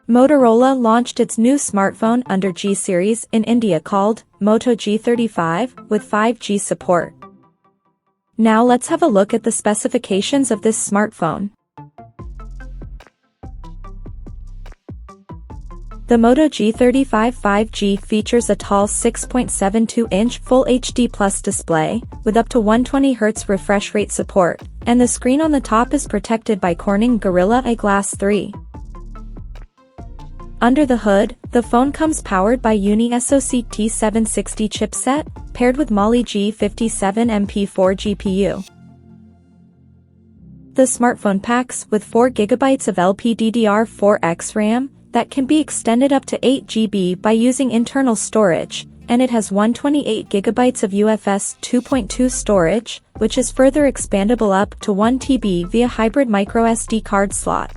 Motorola launched its new smartphone under G series in India called Moto G35 with 5G support. Now let's have a look at the specifications of this smartphone. The Moto G35 5G features a tall 6.72-inch Full HD Plus display, with up to 120Hz refresh rate support, and the screen on the top is protected by Corning Gorilla Glass 3. Under the hood, the phone comes powered by UniSoC T760 chipset, paired with Mali G57 MP4 GPU. The smartphone packs with 4 GB of LPDDR4X RAM, that can be extended up to 8 GB by using internal storage, and it has 128 GB of UFS 2.2 storage, which is further expandable up to 1 TB via hybrid microSD card slot.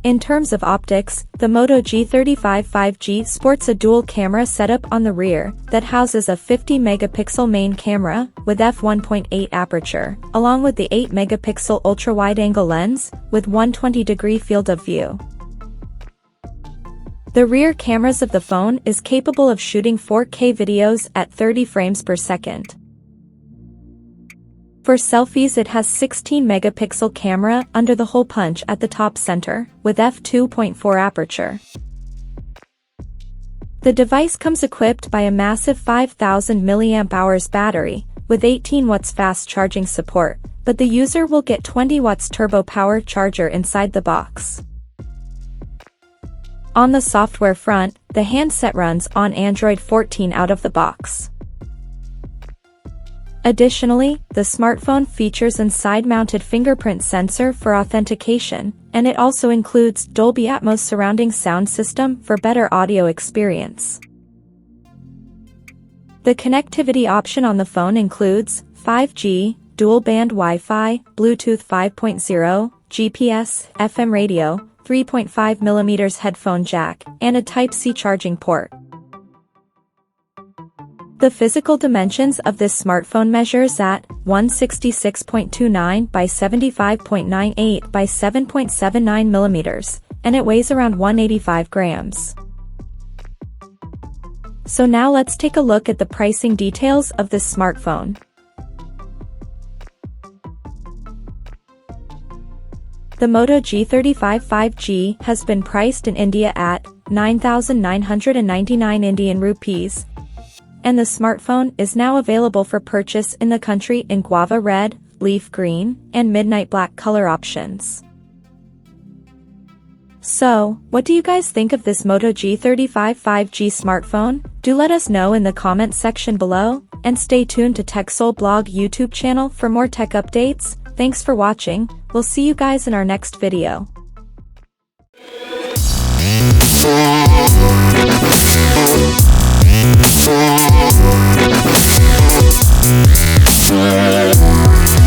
In terms of optics, the Moto G35 5G sports a dual camera setup on the rear that houses a 50-megapixel main camera with f1.8 aperture, along with the 8-megapixel ultra-wide-angle lens with 120-degree field of view. The rear cameras of the phone is capable of shooting 4K videos at 30 frames per second. For selfies, it has 16-megapixel camera under the hole punch at the top center, with f2.4 aperture. The device comes equipped by a massive 5000 mAh battery, with 18 watts fast charging support, but the user will get 20 watts turbo power charger inside the box. On the software front, the handset runs on Android 14 out of the box. Additionally, the smartphone features an side-mounted fingerprint sensor for authentication, and it also includes Dolby Atmos surrounding sound system for better audio experience. The connectivity option on the phone includes 5G, dual-band Wi-Fi, Bluetooth 5.0, GPS, FM radio, 3.5mm headphone jack, and a Type-C charging port. The physical dimensions of this smartphone measures at 166.29 by 75.98 by 7.79 millimeters, and it weighs around 185 grams. So now let's take a look at the pricing details of this smartphone. The Moto G35 5G has been priced in India at 9,999 Indian rupees, and the smartphone is now available for purchase in the country in guava red, leaf green, and midnight black color options. So, what do you guys think of this Moto G35 5G smartphone? Do let us know in the comments section below, and stay tuned to TechSole Blog YouTube channel for more tech updates. Thanks for watching, we'll see you guys in our next video. Yeah.